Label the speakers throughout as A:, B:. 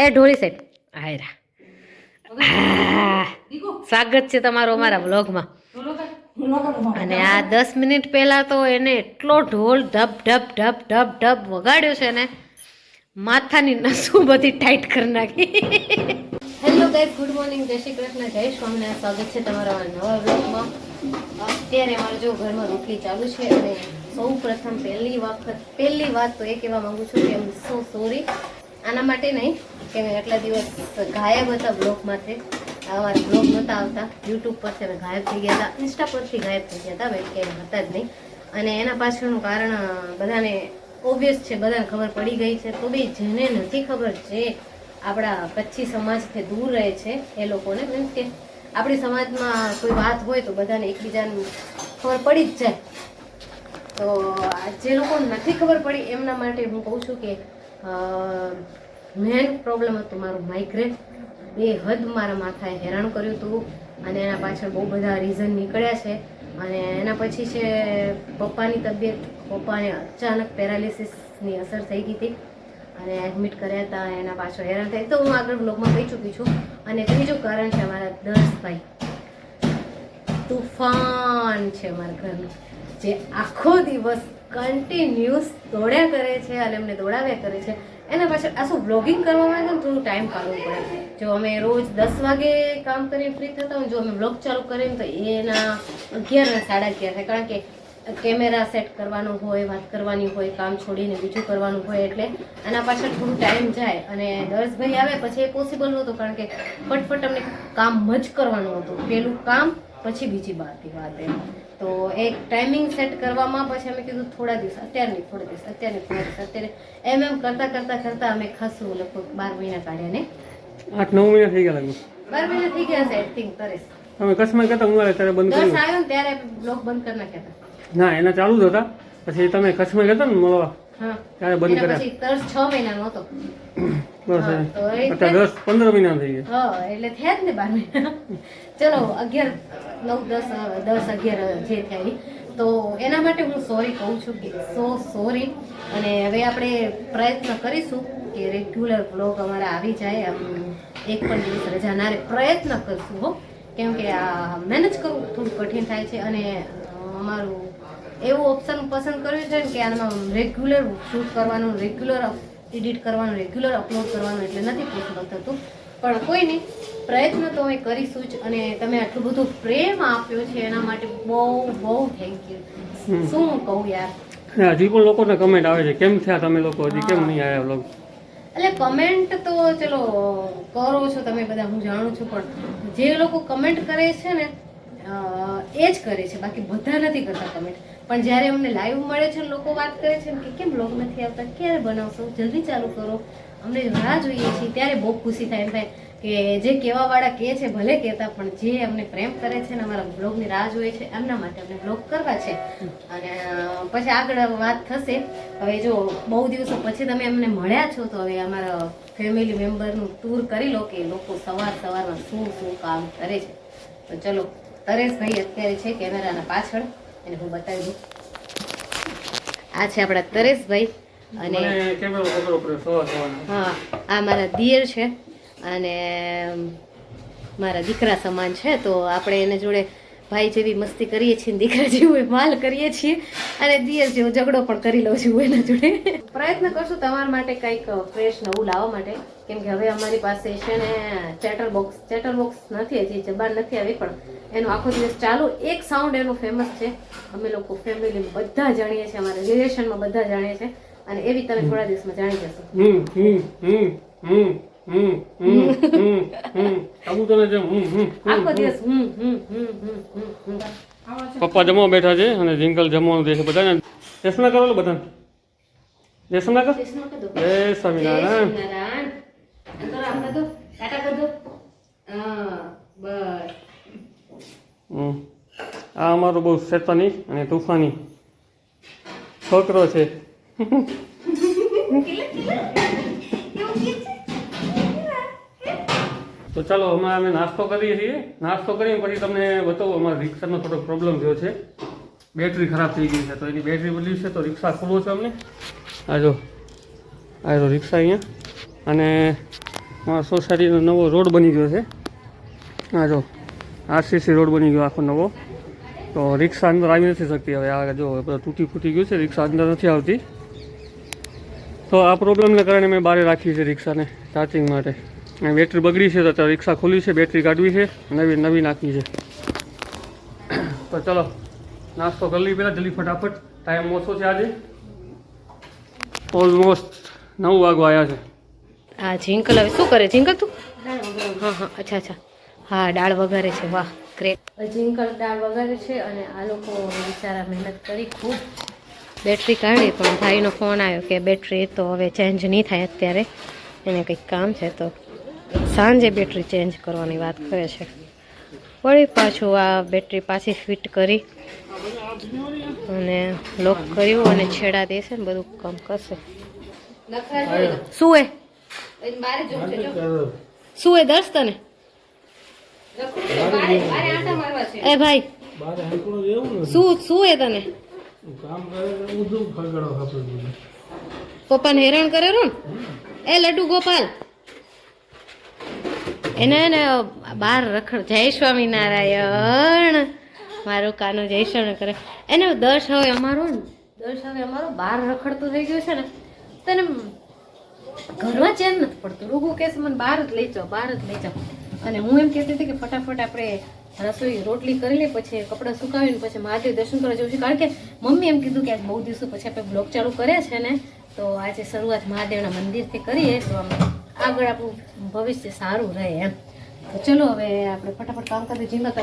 A: એ ઢોળી set આયરા સ્વાગત છે તમારું અમારા વ્લોગમાં. અને આ 10 મિનિટ પહેલા તો એને એટલો ઢોલ ઢબ ઢબ ઢબ ઢબ ઢબ વગાડ્યો છે ને માથાની નસું બધી ટાઈટ કરી નાખી. હેલો ગાઈસ, ગુડ મોર્નિંગ, જય શ્રી કૃષ્ણ, જય સ્વામિનારાયણ. સ્વાગત છે તમારા નવા વ્લોગમાં. અત્યારે અમારે જો ઘરમાં રોટલી ચાલુ છે અને સૌ પ્રથમ પહેલી વાત તો એ કહેવા માંગુ છું કે આમ સો સોરી. આના માટે નહીં કે મેં એટલા દિવસ ગાયબ હતા બ્લોગમાંથી. અમારા બ્લોગ નહોતા આવતા, યુટ્યુબ પરથી અમે ગાયબ થઈ ગયા હતા, ઇન્સ્ટા પરથી ગાયબ થઈ ગયા હતા, ભાઈ ક્યાંય હતા જ નહીં. અને એના પાછળનું કારણ બધાને ઓબ્વિયસ છે, બધાને ખબર પડી ગઈ છે. તો બી જેને નથી ખબર, જે આપણા કચ્છી સમાજથી દૂર રહે છે એ લોકોને, મીન્સ કે આપણી સમાજમાં કોઈ વાત હોય તો બધાને એકબીજાને ખબર પડી જ જાય. તો જે લોકોને નથી ખબર પડી એમના માટે હું કહું છું કે મેન પ્રોબ્લેમ હતું મારું માઇગ્રેન. એ હદ મારા માથાએ હેરાન કર્યું હતું અને એના પાછળ બહુ બધા રીઝન નીકળ્યા છે. અને એના પછી છે પપ્પાની તબિયત, પપ્પાને અચાનક પેરાલિસિસની અસર થઈ ગઈ હતી અને એડમિટ કર્યા હતા. એના પાછળ હેરાન થઈ તો હું આગળ બ્લોગમાં કહી ચૂકી છું. અને ત્રીજું કારણ છે અમારા દર્શભાઈ, તુફાન છે અમારા ઘરનું, જે આખો દિવસ કન્ટિન્યુઅસ દોડ્યા કરે છે અને એમને દોડાવ્યા કરે છે. એના પાછળ આ શું બ્લોગિંગ કરવામાં આવે ને થોડું ટાઈમ કાઢવું પડે. જો અમે રોજ 10 વાગે કામ કરીને ફ્રી થતા હોય, જો અમે બ્લોગ ચાલુ કરીએ તો એના 11 ને 11:30 થાય, કારણ કે કેમેરા સેટ કરવાનો હોય, વાત કરવાની હોય, કામ છોડીને બીજું કરવાનું હોય, એટલે આના પાછળ થોડું ટાઈમ જાય. અને દર્શભાઈ આવે પછી એ પોસિબલ નહોતું, કારણ કે ફટફટ અમને કામ જ કરવાનું હતું, પેલું કામ પછી બીજી વાત એમ. તો એક ટાઈમિંગ સેટ કરવામાં પછી અમે કીધું થોડા દિવસ, અત્યારે નહીં થોડા દિવસ, અત્યારે એમ કરતા અમે ખાસું લગભગ 12 મહિના કાઢ્યા ને
B: 8-9 મહિના થઈ ગયા લાગે.
A: 12 મહિના થઈ ગયા છે આઈ થિંક. તરેસ
B: અમે કચ્છમાં કરતા ઉનાળે ત્યારે બંધ
A: દર્શ
B: કર્યું.
A: આવ્યો ને ત્યારે બ્લોગ બંધ કરી નાખ્યા હતા.
B: ના, એના ચાલુ જ હતા. પછી તમે કચ્છમાં ગયા હતા ને મળવા,
A: હા,
B: ત્યારે બંધ કર્યા.
A: પછી તર્સ 6 મહિનાનો હતો.
B: બસ
A: તો એ
B: અત્યારે 10-15 મહિના થઈ ગયા.
A: હા, એટલે થયા જ ને 12 મહિના. ચલો 11, 9, 10, 11 જે થાય. તો એના માટે હું સોરી કહું છું કે સો સોરી. અને હવે આપણે પ્રયત્ન કરીશું કે રેગ્યુલર બ્લોગ અમારા આવી જાય, એક પણ દિવસ રજા ના રહે, પ્રયત્ન કરશું હો. કેમ કે આ મેનેજ કરવું થોડું કઠિન થાય છે. અને અમારું એવું ઓપ્શન પસંદ કર્યું છે કે આમાં રેગ્યુલર શૂટ કરવાનું, રેગ્યુલર એડિટ કરવાનું, રેગ્યુલર અપલોડ કરવાનું, એટલે નથી પોસિબલ થતું. પણ કોઈ નહીં, પ્રયત્ન તો અમે કરીશું જ. અને તમે આટલું બધું પ્રેમ આપ્યો છે એના માટે બહુ બહુ થેન્ક યુ. શું કહું યાર.
B: હજી પણ લોકોને કમેન્ટ આવે છે, કેમ થયા તમે લોકો, હજી કેમ નહીં આવ્યા વ્લોગ?
A: એટલે કમેન્ટ તો ચલો કરો છો તમે બધા, હું જાણું છું, પણ જે લોકો કમેન્ટ કરે છે ને એ જ કરે છે, બાકી બધા નથી કરતા કમેન્ટ. પણ જ્યારે અમને લાઈવ મળે છે, લોકો વાત કરે છે કે કેમ બ્લોગ નથી આવતા, ક્યારે બનાવશો, જલ્દી ચાલુ કરો, અમને રાહ જોઈએ છીએ, ત્યારે બહુ ખુશી થાય. એમ થાય કે જે કહેવાવાળા કહે છે ભલે કહેતા, પણ જે અમને પ્રેમ કરે છે ને અમારા બ્લોગની રાહ જોઈએ છે, એમના માટે અમને બ્લોગ કરવા છે. અને પછી આગળ વાત થશે. હવે જો બહુ દિવસો પછી તમે અમને મળ્યા છો, તો હવે અમારા ફેમિલી મેમ્બરનું ટૂર કરી લો કે લોકો સવારમાં શું કામ કરે છે. તો ચલો, તરેશભાઈ અત્યારે છે કેમેરાના પાછળ, એને હું બતાવી દઉં. આ છે આપણા તરેશભાઈ. અને હા, આ મારા દિયર છે અને મારા દીકરા સમાન છે. તો આપણે એને જોડે ભાઈ જેવી મસ્તી કરીએ છીએ, દીકરા જેવું માલ કરીએ છીએ, અને દિયર જેવો ઝઘડો પણ કરી લઉં છું એના જોડે. પ્રયત્ન કરશું તમારા માટે કંઈક ફ્રેશ નવું લાવવા માટે. કેમ કે હવે અમારી પાસે છે ને ચેટર બોક્સ નથી, હજી જબાન નથી આવી, પણ એનો આખો દિવસ ચાલુ એક સાઉન્ડ એનો ફેમસ છે. અમે લોકો ફેમિલી બધા જાણીએ છીએ, અમારા રિલેશનમાં બધા જાણીએ છીએ, અને એવી તમે થોડા દિવસમાં જાણી જશો. આખો દિવસ
B: પપ્પા જમવા બેઠા છે અને જિંકલ જમવાનું દે છે બધાને. દર્શન કરો બધા, દર્શન કરો. જય સ્વામિનારાયણ. આ અમારો બહુ શેતાની અને તુફાની છોકરો છે. તો ચાલો હમણાં અમે નાસ્તો કરીએ છીએ. નાસ્તો કરીને પછી તમને બતાવું. અમારા રિક્ષાનો થોડો પ્રોબ્લેમ થયો છે, બેટરી ખરાબ થઈ ગઈ છે, તો એની બેટરી બદલી છે. તો રિક્ષા ખોલવો છે અમને. આ જો રિક્ષા અહીંયા. અને અમારા સોસાયટીનો નવો રોડ બની ગયો છે. હા જો આરસીસી રોડ બની ગયો આખો નવો. તો રિક્ષા અંદર આવી નથી શકતી હવે. આ જો બધું તૂટી ફૂટી ગયું છે, રિક્ષા અંદર નથી આવતી. તો આ પ્રોબ્લેમને કારણે મેં બહાર રાખી છે રિક્ષાને ચાર્જિંગ માટે. અને બેટરી બગડી છે તો અત્યારે રિક્ષા ખોલી છે, બેટરી કાઢવી છે, નવી નાખવી છે. તો ચલો નાસ્તો કરી લઈએ પહેલાં જલ્દી ફટાફટ. ટાઈમ ઓછો છે આજે, ઓલમોસ્ટ 9 વાગવા આવ્યા છે.
A: હા ઝીંકલ હવે શું કરે ઝીંકલ તું? હા હા અચ્છા હા દાળ વઘારે છે. વાહ ગ્રેટ. ઝીંકલ દાળ વઘારે છે અને આ લોકો બિચારા મહેનત કરી ખૂબ બેટરી કાઢી, પણ ભાઈનો ફોન આવ્યો કે બેટરી તો હવે ચેન્જ નહીં થાય અત્યારે, એને કંઈક કામ છે તો સાંજે બેટરી ચેન્જ કરવાની વાત કરે છે. વળી પાછું આ બેટરી પાછી ફિટ કરી અને લોક કર્યું અને છેડા દેશે ને બધું કામ કરશે. શું હે શું હે દર્શ તને? એ ભાઈ શું હે તને? પપ્પાને હેરાન કરે ને એ લડ્ડુ ગોપાલ એને ને બહાર રખડ. જય સ્વામિનારાયણ. મારું કાનું જય સ્વામી કરે એને. દર્શ હવે અમારો બહાર રખડતું થઈ ગયું છે ને, તને ઘરમાં ચેન નથી પડતું. રૂગું કે મને બહાર જ લઈ જાઓ, બહાર જ લઈ જાઓ. અને હું એમ કહેતી હતી કે ફટાફટ આપણે રસોઈ રોટલી કરી લઈએ, પછી કપડાં સુકાવીને પછી મહાદેવ દર્શન કરવા જવું છે. કારણ કે મમ્મી એમ કીધું કે આજ બહુ દિવસો પછી આપણે બ્લોગ ચાલુ કર્યા છે ને, તો આજે શરૂઆત મહાદેવના મંદિરથી કરીએ તો આગળ આપણું ભવિષ્ય સારું રહે એમ. તો ચલો હવે આપણે ફટાફટ કામ કરી જીંગા તો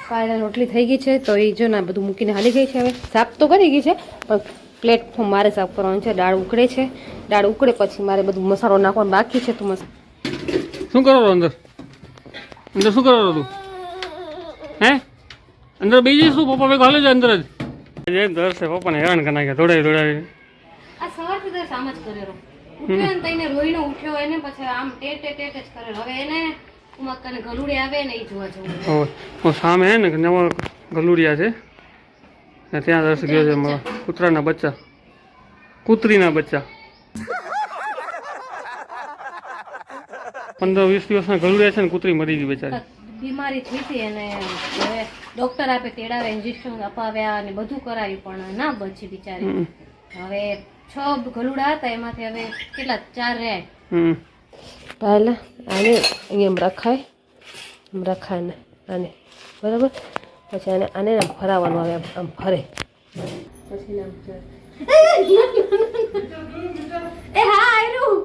A: પાયલા રોટલી થઈ ગઈ છે. તો એ જો ના બધું મૂકીને હાલી ગઈ છે. હવે સાફ તો કરી ગઈ છે પણ પ્લેટફોર્મ મારે સાફ કરવાનું છે. દાળ ઉકળે છે, દાળ ઉકળે પછી મારે બધું મસાલો નાખવાનો બાકી છે. તો
B: શું કરો અંદર શું કરો તું? હે અંદર બીજી શું પપ્પા ભેગો હાલે છે અંદર જ દર છે. પપ્પાને હેરાન કરી નાખ્યા દોડાવી.
A: આ સવારથી તો આમ જ કરેલો ઉઠ્યો ને તઈને રોઈને ઉઠ્યો એને પછી આમ ટેટ જ કરેલો. હવે એને ઉમક્કાને ગલુડી આવે ને એ જોવા જવું.
B: સામે હે ને નવા ગલુડિયા છે ને ત્યાં દર્શ ગયો છે મારા કૂતરીના બચ્ચા 15-20 દિવસના ગલુડિયા છે ને કૂતરી મરી ગઈ બેચારી.
A: બીમારી થઈ હતી અને હવે ડોક્ટર આપે તેડાવે, ઇન્જેક્શન અપાવ્યા અને બધું કરાવ્યું પણ ના બચી બિચારી. હવે 6 ગલુડા હતા એમાંથી હવે કેટલા 4 રહ્યા. પહેલા આને અહીંયા રખાય ને આને બરાબર, પછી આને ફરાવવાનું આવે આમ ફરે પછી એ હા આયરું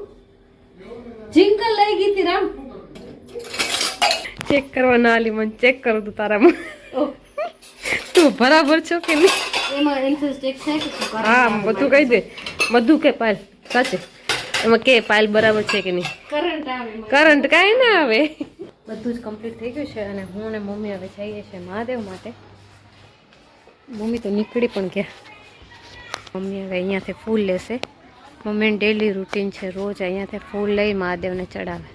A: જિંકલ લઈ ગઈ હતી રામ. ચેક કરવા ના આલી મને ચેક કરું તું તારામાં તું બરાબર છો કે નહીં એમાં એન્સર ચેક છે કે હા બધું કહી દે. બધું કે પાયલ સાચે એમાં કે પાયલ બરાબર છે કે નહીં. કરંટ કાંઈ ના આવે. બધું જ કમ્પ્લીટ થઈ ગયું છે અને હું અને મમ્મી હવે જઈએ છીએ મહાદેવ માટે. મમ્મી તો નીકળી પણ ગયા. મમ્મી હવે અહીંયાથી ફૂલ લેશે. મમ્મીનું ડેલી રૂટીન છે, રોજ અહીંયાથી ફૂલ લઈ મહાદેવને ચડાવે.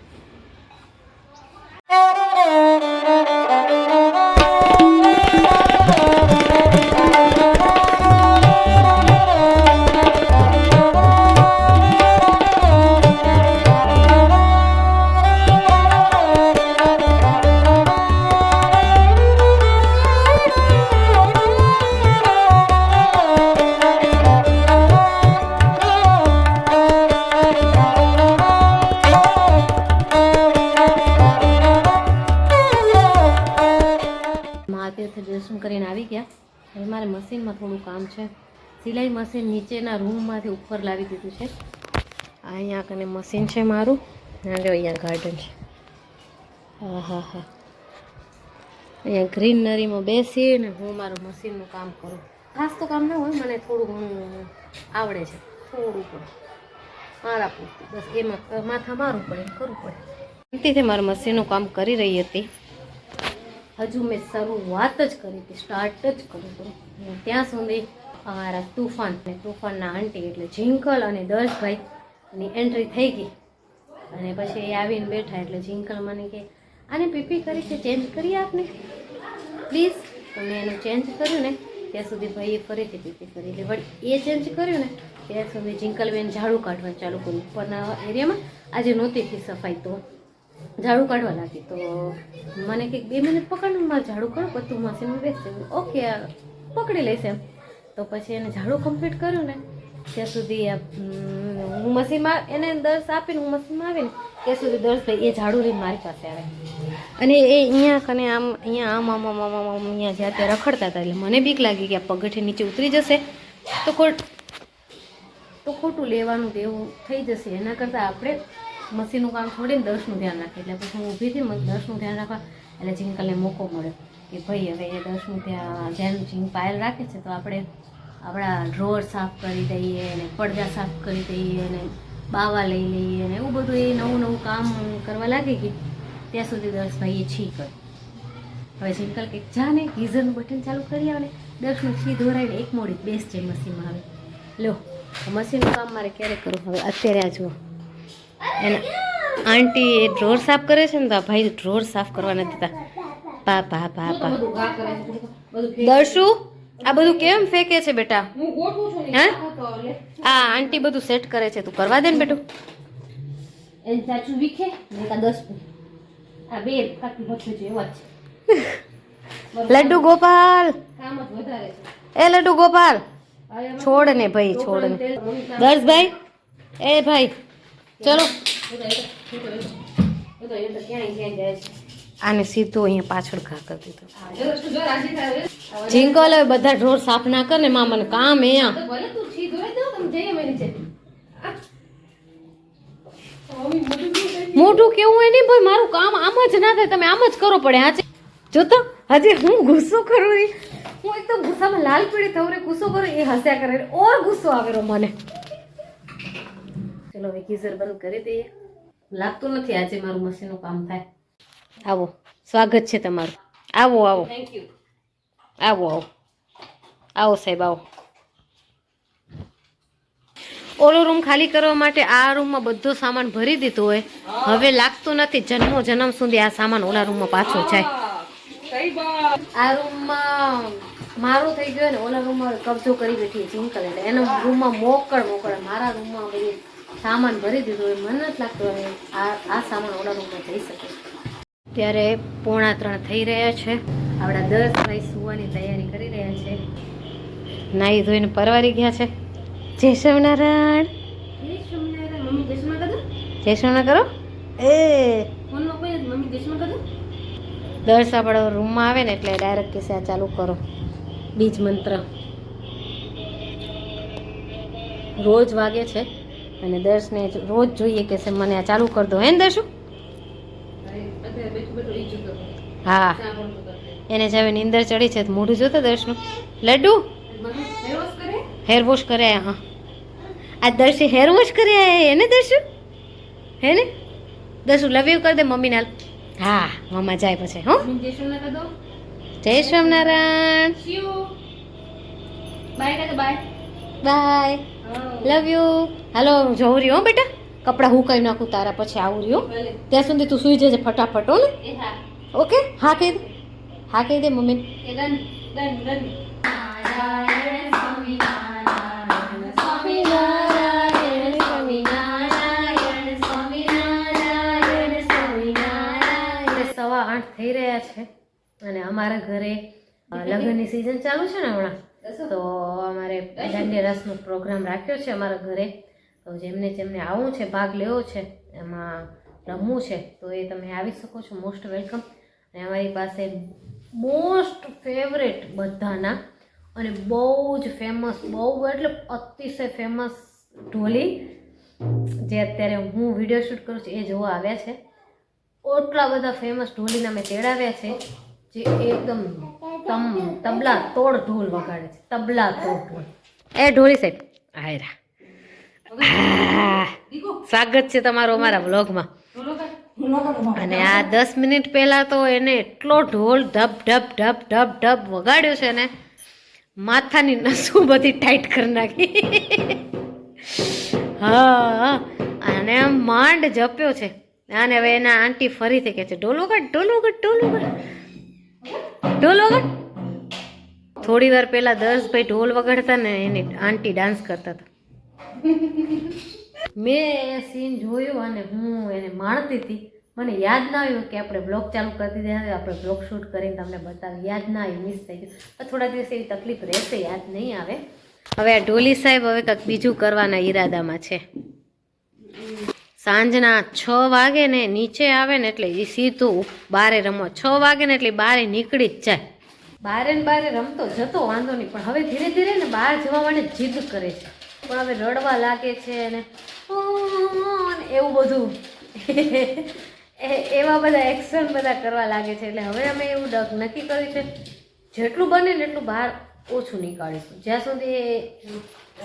A: દર્શન કરીને આવી ગયા. હવે મારે મશીનમાં થોડું કામ છે. સિલાઈ મશીન નીચેના રૂમમાંથી ઉપર લાવી દીધું છે. અહીંયા કને મશીન છે મારું. અહીંયા ગાર્ડન છે. હા અહીંયા ગ્રીનરીમાં બેસીને હું મારું મશીનનું કામ કરું. ખાસ તો કામ ના હોય, મને થોડું ઘણું આવડે છે, થોડું પણ મારા પૂરતું બસ એમાં માથા મારવું પડે, કરવું પડે. શાંતિથી મારું મશીનનું કામ કરી રહી હતી. હજુ મેં શરૂઆત જ કરી હતી, સ્ટાર્ટ જ કર્યું હતું. ત્યાં સુધી અમારા તુફાનના આંટી એટલે ઝિંકલ અને દર્શભાઈની એન્ટ્રી થઈ ગઈ અને પછી એ આવીને બેઠા. એટલે ઝિંકલ મને કે આને પીપી કરી છે, ચેન્જ કરીએ આપને પ્લીઝ. તો મેં એનું ચેન્જ કર્યું ને ત્યાં સુધી ભાઈએ ફરીથી પીપી કરી. એટલે બટ એ ચેન્જ કર્યું ને ત્યાં સુધી જિંકલબેન ઝાડુ કાઢવાનું ચાલુ કર્યું ઉપરના એરિયામાં. આજે નહોતી થઈ સફાઈ તો ઝાડુ કાઢવા લાગી. તો મને કંઈક 2 મિનિટ પકડનું મારે ઝાડુ કરું બધું મશીનમાં બેસશે. ઓકે પકડી લઈશ એમ. તો પછી એને ઝાડુ કમ્પ્લીટ કર્યું ને ત્યાં સુધી હું મશીનમાં એને દર્શ આપીને હું મશીનમાં આવીને ત્યાં સુધી દર્શભાઈ એ ઝાડુ લઈને મારી પાસે આવે અને એ અહીંયા કને આમ અહીંયા આમ આમ આમ આમ આમ અહીંયા જ્યાં ત્યાં રખડતા હતા. એટલે મને બીક લાગી કે આ પગથિયે નીચે ઉતરી જશે તો ખોટું લેવાનું દેવું થઈ જશે. એના કરતાં આપણે મશીનનું કામ છોડીને દર્શનું ધ્યાન રાખીએ. એટલે પછી હું ઊભી હતી દર્શનું ધ્યાન રાખવા. એટલે જિંકલને મોકો મળ્યો કે ભાઈ હવે એ દર્શનું ધ્યાન જીંક પાયલ રાખે છે તો આપણે આપણા ડ્રોર સાફ કરી દઈએ અને પડદા સાફ કરી દઈએ અને બાવા લઈ લઈએ અને એવું બધું એ નવું નવું કામ કરવા લાગી ગઈ. ત્યાં સુધી દર્શભાઈએ છી કર્યું. હવે જિંકલ કંઈક જા ને ગીઝરનું બટન ચાલુ કરી આવે ને દર્શનું છી ધોરાઈને એક મોડી બેસ જાય મશીનમાં. આવે લો મશીનનું કામ મારે ક્યારે કરવું? હવે અત્યારે આ જુઓ એના આંટી એ ડ્રોર સાફ કરે છે ને તો આ ભાઈ ડ્રોર સાફ કરવા નથી દેતા. પા પા પા પા દર્શુ આ બધું કેમ ફેંકે છે બેટા? હા આ આંટી બધું સેટ કરે છે તું કરવા દે ને બેટું. લડ્ડુ ગોપાલ એ લડ્ડુ ગોપાલ છોડ ને ભાઈ છોડ ને. દર્શભાઈ એ ભાઈ ચલો આને સીધો અહીંયા પાછળ ઘા કરી દીધો. જિંકલ હવે બધા ઢોર સાફ ના કર ને માં મને કામ મોઢું કેવું હોય નહીં ભાઈ મારું કામ આમ જ ના થાય. તમે આમ જ કરો પડે. હા જોતો હજી હું ગુસ્સો કરું નહીં હું એકદમ ગુસ્સામાં લાલ પીળી થવરે ગુસ્સો કરું એ હસ્યા કરે ઓર ગુસ્સો આવેલો મને. ચલો હવે ગીઝર બંધ કરી દઈએ. લાગતું નથી આજે મારું મશીનનું કામ થાય. આવો સ્વાગત છે તમારું. આવો આવો થેન્ક યુ. આવો આવો આવો સાહેબ આવો. ઓલો રૂમ ખાલી કરવા માટે આ રૂમમાં બધો સામાન ભરી દીધો હોય. હવે લાગતું નથી જન્મો જન્મ સુધી આ સામાન ઓલા રૂમમાં પાછો જાય. આ રૂમમાં મારું થઈ ગયું ને ઓલા રૂમમાં કબજો કરી બેઠી જિંકલ. એટલે એના રૂમમાં મોકળ મારા રૂમમાં બધું સામાન ભરી દીધું હોય. મને નથી લાગતું આ સામાન ઓલા રૂમમાં જઈ શકે. ત્યારે 2:45 થઈ રહ્યા છે. આપણા 10 ભાઈ સુવાની તૈયારી કરી રહ્યા છે. નાહી ધોઈને પરવારી ગયા છે. જય સ્વામિનારાયણ. જય સ્વામિનારાયણ કરો એ દર્શ આપણા રૂમમાં આવે ને એટલે ડાયરેક્ટ કેસે આ ચાલુ કરો બીજ મંત્ર. રોજ વાગે છે અને દર્શને રોજ જોઈએ કે મને આ ચાલુ કરી દો. હે ને દર્શુ? હા એને જાવે નીંદર ચડી છે મોઢું જોતો દર્શનું. લડ્ડુ હેર વોશ કરે. હા આ દર્શે હેર વોશ કરે એને દર્શુ હે ને દર્શુ લવ યુ કરી દે મમ્મી ના. હા મમ્મા જાય પછી. હો જય સ્વામિનારાયણ. Bye love you. હાલો જવું રહ્યું હો બેટા કપડાં હુકાઈ નાખું તારા પછી આવું રહ્યું. ત્યાં સુધી તું સુઈ જજે ફટાફટ. હો ને ઓકે હા કહી દે. હા કહી દે મમ્મી. સવા 8 થઈ રહ્યા છે અને અમારા ઘરે લગ્નની સિઝન ચાલુ છે ને હમણાં તો અમારે દાંડિયા રાસનો પ્રોગ્રામ રાખ્યો છે અમારા ઘરે. તો જેમને આવવું છે ભાગ લેવો છે એમાં રમવું છે તો એ તમે આવી શકો છો. Most welcome. અને અમારી પાસે મોસ્ટ ફેવરેટ બધાના અને બહુ જ ફેમસ બહુ એટલે અતિશય ફેમસ ઢોલી જે અત્યારે હું વિડીયો શૂટ કરું છું એ જોવા આવ્યા છે. એટલા બધા ફેમસ ઢોલીના મેં તેડાવ્યા છે જે એકદમ તબલા તોડ ઢોલ વગાડે છે. તબલા તોડ ઢોલ એ ઢોલી સાહેબ આયરા. સ્વાગત છે તમારું અમારા વ્લોગમાં. અને આ 10 મિનિટ પહેલા તો એને એટલો ઢોલ ઢબ ઢબ ઢબ ઢબ ઢબ વગાડ્યો છે ને માથાની નસું બધી ટાઈટ કરી નાખી. હા અને માંડ જપ્યો છે. અને હવે એના આંટી ફરીથી કહે છે ઢોલ વગાડ ઢોલ વગાડ ઢોલ વગાડ ઢોલ વગાડ. થોડી વાર પહેલા દર્શભાઈ ઢોલ વગાડતા ને એની આંટી ડાન્સ કરતા હતા. મેં એ સીન જોયું અને હું એને માણતી હતી. મને યાદ ના આવ્યું કે આપણે બ્લોગ ચાલુ કરી દીધા, આપણે બ્લોગ શૂટ કરીને તમને બતાવી. યાદ ના આવ્યું, મિસ થઈ ગયું. થોડા દિવસ એવી તકલીફ રહેશે, યાદ નહીં આવે. હવે આ ઢોલી સાહેબ હવે કંઈક બીજું કરવાના ઈરાદામાં છે. સાંજના 6 વાગે ને નીચે આવે ને એટલે એ સીધું બારે રમવા. 6 વાગે ને એટલે બારે નીકળી જ જાય. બારે ને બારે રમતો જતો વાંધો નહીં, પણ હવે ધીરે ધીરે ને બહાર જવા માટે જીદ કરે છે. પણ હવે રડવા લાગે છે અને એવું બધું એવા બધા એક્શન બધા કરવા લાગે છે. એટલે હવે અમે એવું નક્કી કર્યું છે જેટલું બને ને એટલું બહાર ઓછું નીકાળીશું. જ્યાં સુધી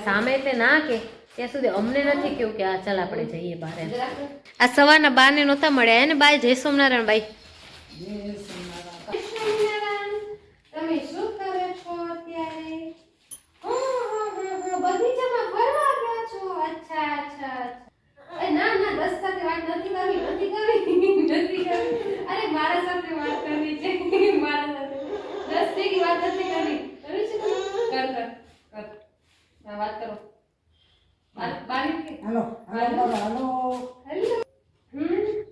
A: સામે તે ના કે ત્યાં સુધી અમને નથી કેવું કે આ ચાલ આપણે જઈએ બહાર. આ સવારના બારને નહોતા મળ્યા ને બાય. જય સોમનારાયણ બાઈ. તમે શું કરો છો અત્યારે? બગીચામાં ફરવા ગયા છો? અચ્છા અચ્છા. ના ના, દસ સાથે વાત નથી કરવી. અરે મારા સાથે વાત કરવી છે. મારા સાથે 10 ની વાત નથી કરવી. કર વાત કરો.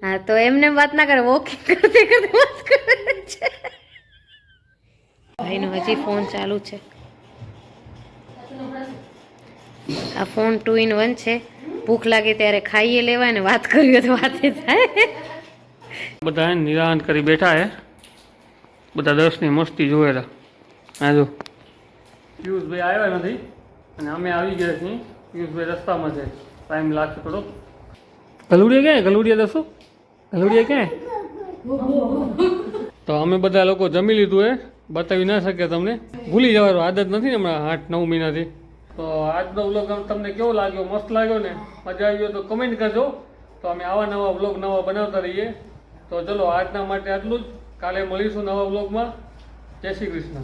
A: હા તો એમને વાત ના કરે, વોકિંગ કરતે કરતે વાત કરે છે. ભાઈનો હજી ફોન ચાલુ છે. આ ફોન 2 in 1 છે. ભૂખ લાગે ત્યારે ખાઈએ લેવાય ને વાત કરીએ તો વાતે થાય.
B: બધા નિરાંત કરી બેઠા હે, બધા 10ની મસ્તી જોવે હતા. હા જો પિયુષભાઈ આવ્યા નથી અને અમે આવી ગયા છીએ. પિયુષભાઈ રસ્તામાં છે, ટાઈમ લાગશે થોડો. ગલુડિયા ક્યાં? ગલુડિયા દસો ગલુડિયા ક્યાં? તો અમે બધા લોકો જમી લીધું એ બતાવી ના શકીએ તમને. ભૂલી જવાનું આદત નથી ને હમણાં 8-9 મહિનાથી. તો આજનો વ્લોગ તમને કેવો લાગ્યો? મસ્ત લાગ્યો ને? મજા આવી હોય તો કમેન્ટ કરજો. તો અમે આવા નવા વ્લોગ નવા બનાવતા રહીએ. તો ચલો આજના માટે આટલું જ. કાલે મળીશું નવા વ્લોગમાં. જય શ્રી કૃષ્ણ.